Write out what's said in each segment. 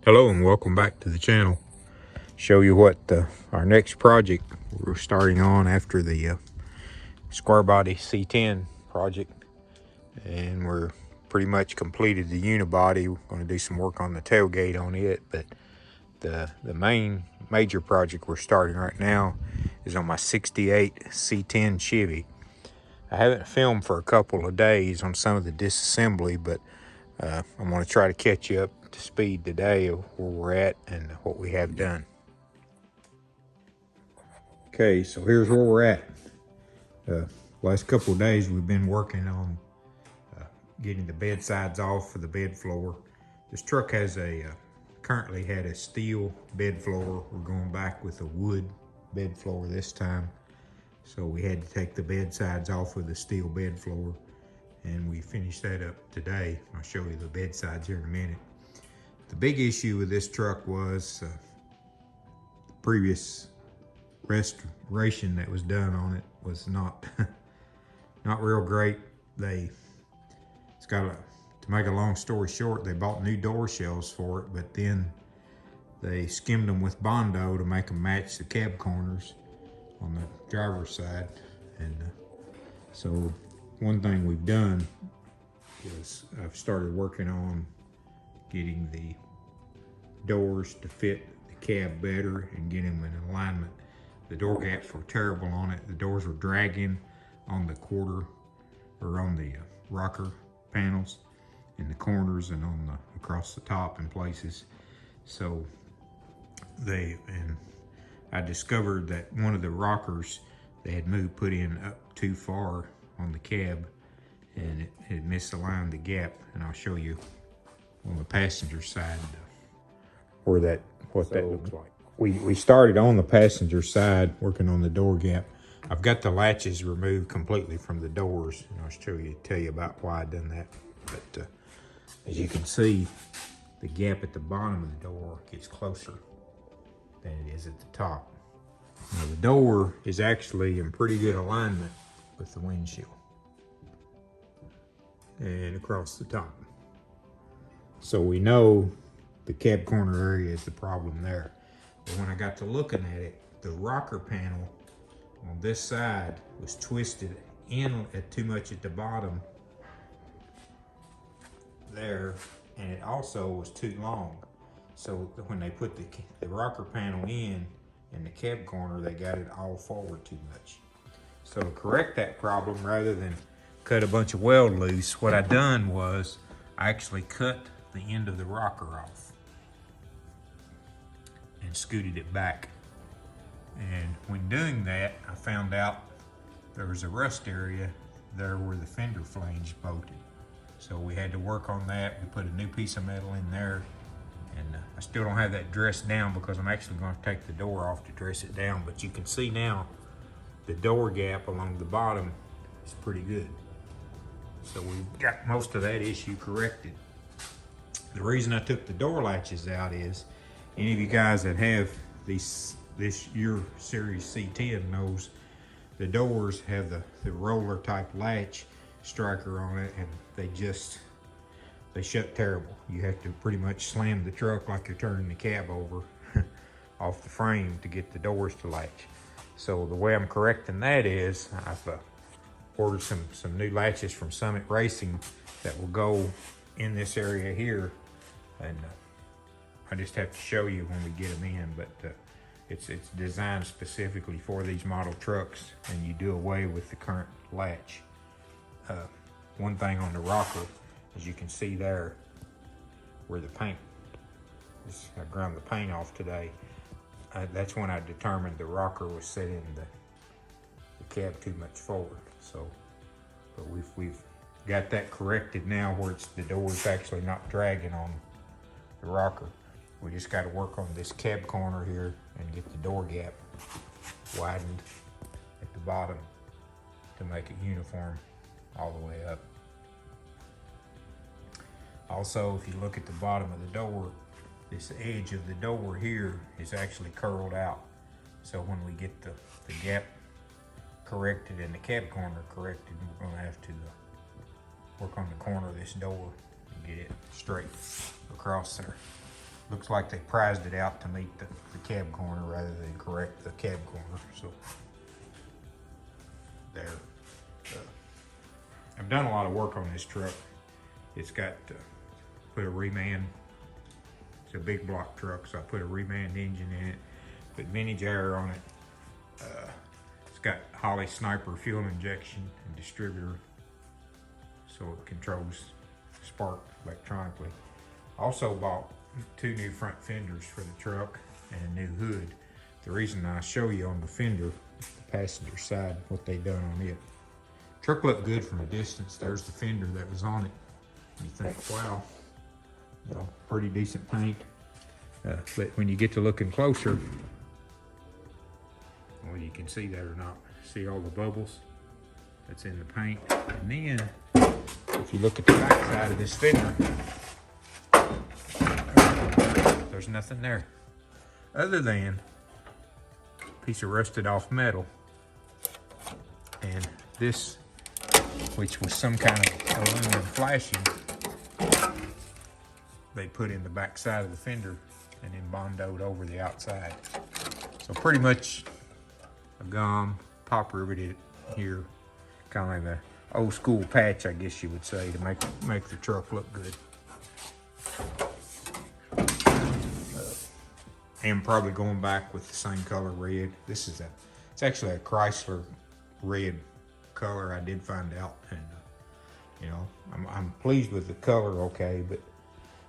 Hello and welcome back to the channel. Show you what our next project we're starting on after the square body C10 project, and we're pretty much completed the unibody. We're going to do some work on the tailgate on it, but the major project we're starting right now is on my 68 C10 Chevy. I haven't filmed for a couple of days on some of the disassembly, but I'm going to try to catch you up to speed today of where we're at and what we have done. Okay, so here's where we're at. Last couple of days we've been working on getting the bed sides off for the bed floor. This truck has currently had a steel bed floor. We're going back with a wood bed floor this time. So we had to take the bed sides off with the steel bed floor, and we finished that up today. I'll show you the bed sides here in a minute. The big issue with this truck was the previous restoration that was done on it was not real great. To make a long story short, they bought new door shelves for it, but then they skimmed them with Bondo to make them match the cab corners on the driver's side. And so one thing we've done is I've started working on getting the doors to fit the cab better and getting them in alignment. The door gaps were terrible on it. The doors were dragging on the rocker panels in the corners and across the top in places. So I discovered that one of the rockers they had put in up too far on the cab, and it had misaligned the gap. And I'll show you on the passenger side what that looks like. We started on the passenger side working on the door gap. I've got the latches removed completely from the doors, and I'll tell you about why I done that. But as you can see, the gap at the bottom of the door gets closer than it is at the top. Now the door is actually in pretty good alignment with the windshield and across the top. So we know the cab corner area is the problem there. But when I got to looking at it, the rocker panel on this side was twisted in too much at the bottom there, and it also was too long. So when they put the rocker panel in the cab corner, they got it all forward too much. So to correct that problem, rather than cut a bunch of weld loose, what I done was I actually cut the end of the rocker off and scooted it back. And when doing that, I found out there was a rust area there where the fender flange bolted. So we had to work on that. We put a new piece of metal in there, and I still don't have that dressed down because I'm actually going to take the door off to dress it down. But you can see now the door gap along the bottom is pretty good. So we've got most of that issue corrected. The reason I took the door latches out is any of you guys that have this year series C10 knows the doors have the roller type latch striker on it, and they shut terrible. You have to pretty much slam the truck like you're turning the cab over off the frame to get the doors to latch. So the way I'm correcting that is I've ordered some new latches from Summit Racing that will go in this area here, and I just have to show you when we get them in. But it's designed specifically for these model trucks, and you do away with the current latch. One thing on the rocker, as you can see there, where the paint is, I ground the paint off today. That's when I determined the rocker was setting the cab too much forward. So, but we've got that corrected now, where the door's actually not dragging on the rocker. We just got to work on this cab corner here and get the door gap widened at the bottom to make it uniform all the way up. Also, if you look at the bottom of the door, this edge of the door here is actually curled out. So when we get the gap corrected and the cab corner corrected, we're going to have to work on the corner of this door and get it straight across there. looks like they prized it out to meet the cab corner rather than correct the cab corner. So there. I've done a lot of work on this truck. It's got put a reman. It's a big block truck, so I put a reman engine in it. Put vintage air on it. It's got Holley Sniper fuel injection and distributor, so it controls spark electronically. Also bought 2 new front fenders for the truck and a new hood. The reason I show you on the fender, the passenger side, what they done on it. Truck looked good from a distance. There's the fender that was on it. You think, wow, you know, pretty decent paint. But when you get to looking closer, well, you can see that or not. See all the bubbles that's in the paint. And then, if you look at the back side of this fender, there's nothing there other than a piece of rusted off metal. And this, which was some kind of aluminum flashing, they put in the back side of the fender and then bondoed over the outside. So pretty much a gum, pop riveted here, kind of like the old school patch, I guess you would say, to make the truck look good. And probably going back with the same color red. This is it's actually a Chrysler red color, I did find out, and you know, I'm pleased with the color, okay, but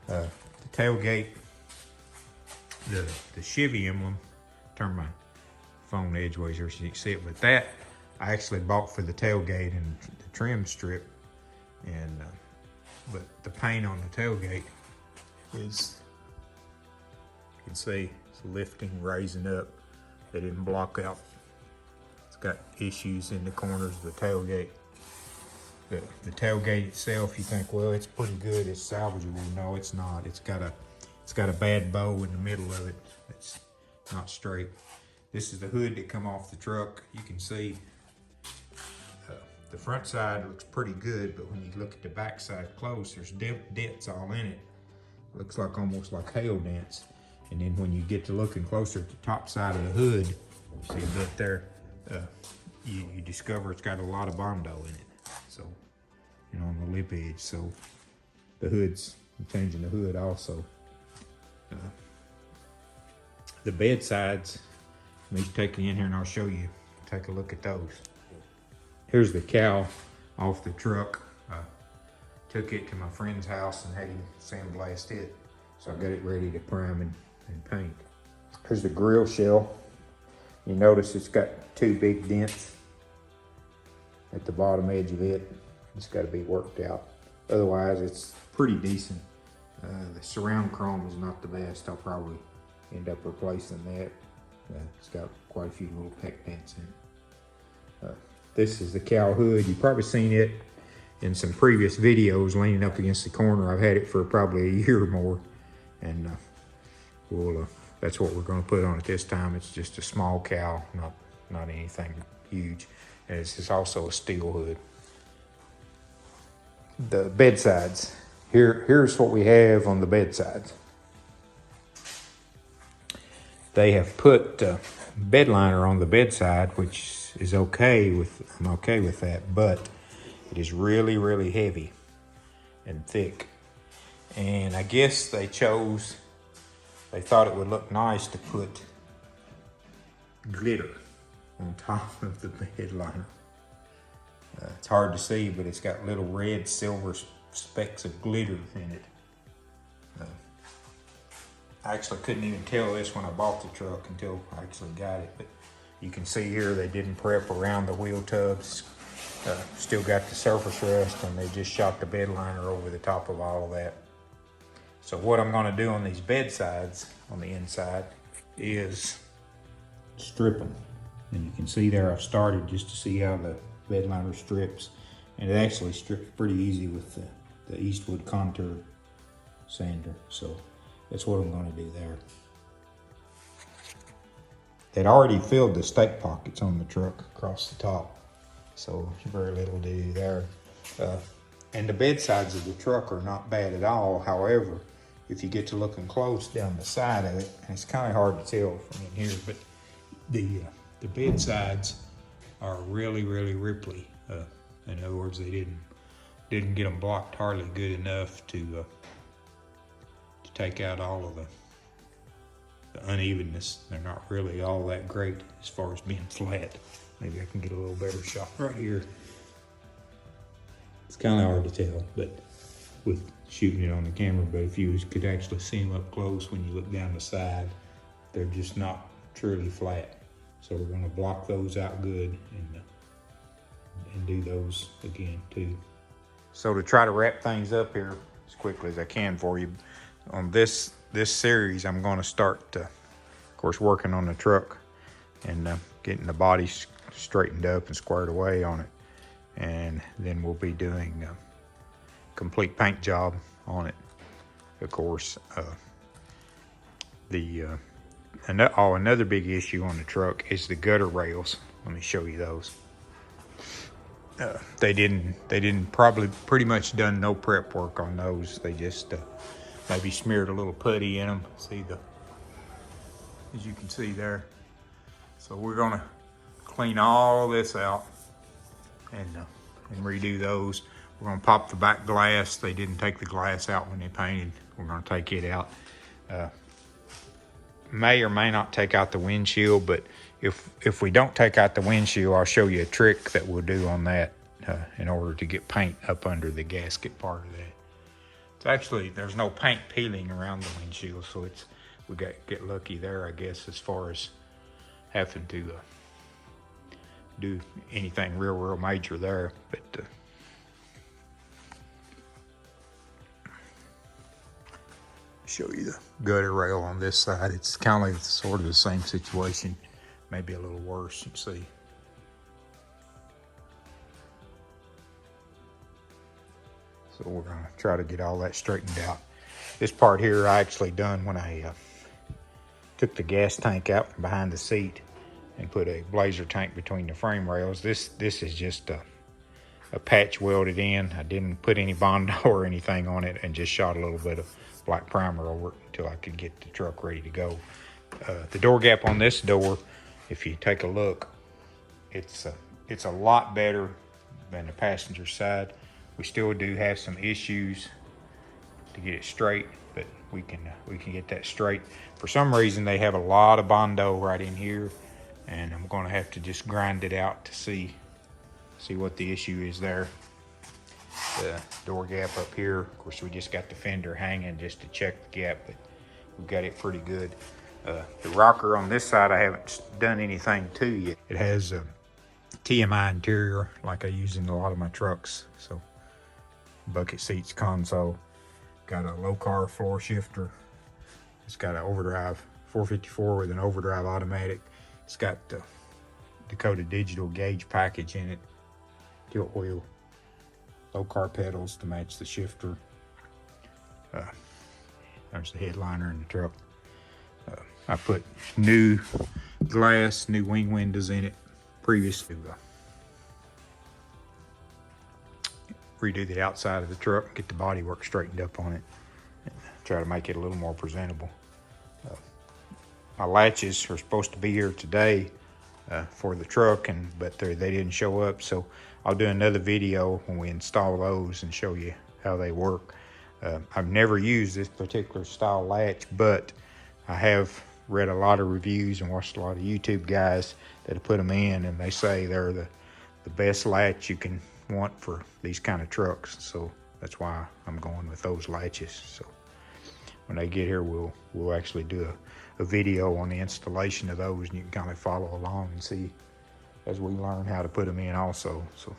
the tailgate, the Chevy emblem, turn my phone edgeways here so you can see it, but that I actually bought for the tailgate and the trim strip, and but the paint on the tailgate is, you can see it's lifting, raising up. They didn't block out. It's got issues in the corners of the tailgate. The tailgate itself, you think, well, it's pretty good, it's salvageable. No, it's not. It's got a bad bow in the middle of it. It's not straight. This is the hood that come off the truck. You can see the front side looks pretty good, but when you look at the back side close, there's dents all in it. Looks like almost like hail dents. And then when you get to looking closer at the top side of the hood, you see a bit there, you discover it's got a lot of Bondo in it. So, you know, on the lip edge. So the hood's, I'm changing the hood also. The bed sides, let me take you in here and I'll show you. Take a look at those. Here's the cowl off the truck. Took it to my friend's house and had him sandblast it. So I got it ready to prime and paint. Here's the grill shell. You notice it's got 2 big dents at the bottom edge of it. It's got to be worked out. Otherwise, it's pretty decent. The surround chrome is not the best. I'll probably end up replacing that. It's got quite a few little peck dents in it. This is the cowl hood. You've probably seen it in some previous videos leaning up against the corner. I've had it for probably a year or more. And that's what we're going to put on it this time. It's just a small cowl, not anything huge. And it's also a steel hood. The bed sides. Here's what we have on the bed sides. They have put bed liner on the bed side, which is okay with, I'm okay with that, but it is really, really heavy and thick. And I guess they thought it would look nice to put glitter on top of the bed liner. It's hard to see, but it's got little red silver specks of glitter in it. I actually couldn't even tell this when I bought the truck until I actually got it, but you can see here they didn't prep around the wheel tubs. Still got the surface rust, and they just shot the bed liner over the top of all of that. So what I'm going to do on these bed sides on the inside is strip them. And you can see there I've started just to see how the bed liner strips. And it actually strips pretty easy with the Eastwood Contour sander. So that's what I'm going to do there. They'd already filled the stake pockets on the truck across the top. So very little to do there. And the bed sides of the truck are not bad at all. However, if you get to looking close down the side of it, and it's kind of hard to tell from in here, but the bed sides are really ripply. In other words, they didn't get them blocked hardly good enough to take out all of the unevenness. They're not really all that great as far as being flat. Maybe I can get a little better shot right here. It's kind of hard to tell, but with shooting it on the camera, but if you could actually see them up close when you look down the side, they're just not truly flat. So we're going to block those out good and do those again too. So to try to wrap things up here as quickly as I can for you, on this series, I'm going to start, of course, working on the truck and getting the body straightened up and squared away on it. And then we'll be doing a complete paint job on it. Of course, another big issue on the truck is the gutter rails. Let me show you those. They didn't probably pretty much done no prep work on those. They just maybe smeared a little putty in them. See as you can see there. So we're gonna clean all this out and redo those. We're gonna pop the back glass. They didn't take the glass out when they painted. We're gonna take it out. May or may not take out the windshield, but if we don't take out the windshield, I'll show you a trick that we'll do on that in order to get paint up under the gasket part of that. It's actually, there's no paint peeling around the windshield, so we get lucky there, I guess, as far as having to do anything real major there. But show you the gutter rail on this side. It's kind of sort of the same situation, maybe a little worse. You can see. So we're gonna try to get all that straightened out. This part here I actually done when I took the gas tank out from behind the seat and put a blazer tank between the frame rails. This is just a patch welded in. I didn't put any Bondo or anything on it, and just shot a little bit of black primer over it until I could get the truck ready to go. The door gap on this door, if you take a look, it's a lot better than the passenger side. We still do have some issues to get it straight, but we can get that straight. For some reason, they have a lot of Bondo right in here, and I'm going to have to just grind it out to see what the issue is there. The door gap up here, of course, we just got the fender hanging just to check the gap, but we've got it pretty good. The rocker on this side, I haven't done anything to yet. It has a TMI interior like I use in a lot of my trucks. So bucket seats, console, got a low car floor shifter. It's got an overdrive 454 with an overdrive automatic. It's got the Dakota digital gauge package in it, tilt wheel, low car pedals to match the shifter. There's the headliner in the truck. I put new glass, new wing windows in it previously. Redo the outside of the truck, get the bodywork straightened up on it, and try to make it a little more presentable. My latches are supposed to be here today for the truck, but they didn't show up, so I'll do another video when we install those and show you how they work. I've never used this particular style latch, but I have read a lot of reviews and watched a lot of YouTube guys that have put them in, and they say they're the best latch you can want for these kind of trucks. So that's why I'm going with those latches. So when they get here, we'll actually do a video on the installation of those, and you can kind of follow along and see as we learn how to put them in also. So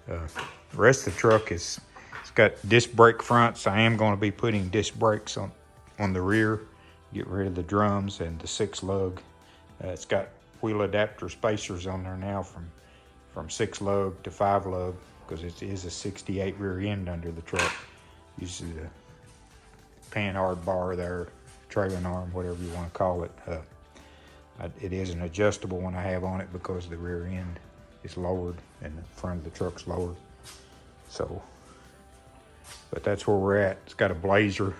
the rest of the truck it's got disc brake fronts. I am going to be putting disc brakes on the rear, get rid of the drums and the 6 lug. It's got wheel adapter spacers on there now from 6 lug to 5 lug, because it is a 68 rear end under the truck. Uses a panhard bar there, trailing arm, whatever you want to call it. It is an adjustable one I have on it because the rear end is lowered and the front of the truck's lowered. So But that's where we're at. It's got a Blazer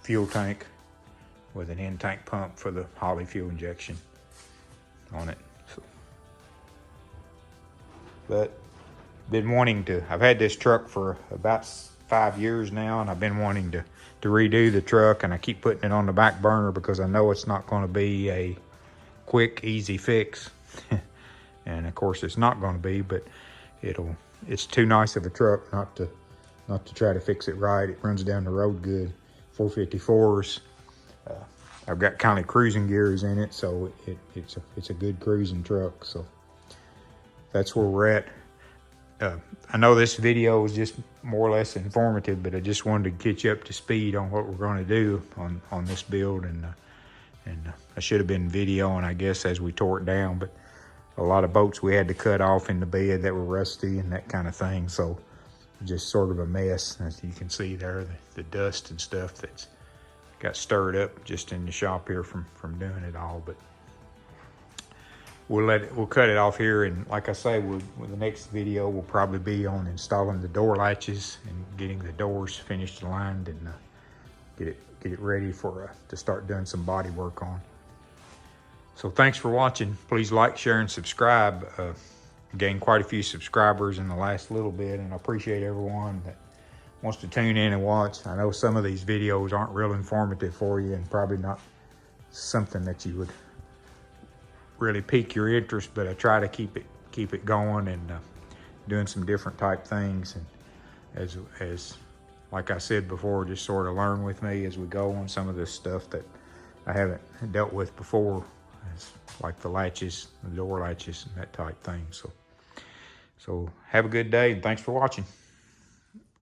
fuel tank with an in-tank pump for the Holley fuel injection on it. So, but I've had this truck for about 5 years now, and I've been wanting to redo the truck, and I keep putting it on the back burner because I know it's not going to be a quick, easy fix. And of course it's not going to be, but it's too nice of a truck not to try to fix it right. It runs down the road good. 454s. I've got kind of cruising gears in it, so it's a good cruising truck. So that's where we're at. I know this video is just more or less informative, but I just wanted to get you up to speed on what we're going to do on this build. And I should have been videoing, I guess, as we tore it down, but a lot of boats we had to cut off in the bed that were rusty and that kind of thing. So just sort of a mess, as you can see there, the dust and stuff that's got stirred up just in the shop here from doing it all. But we'll cut it off here, and like I say, with the next video will probably be on installing the door latches and getting the doors finished aligned, and get it ready to start doing some body work on. So thanks for watching. Please like, share, and subscribe. Gained quite a few subscribers in the last little bit, and I appreciate everyone that wants to tune in and watch. I know some of these videos aren't real informative for you, and probably not something that you would really pique your interest, but I try to keep it going and doing some different type things, and as like I said before, just sort of learn with me as we go on some of this stuff that I haven't dealt with before, like the latches, the door latches, and that type thing. So have a good day, and thanks for watching.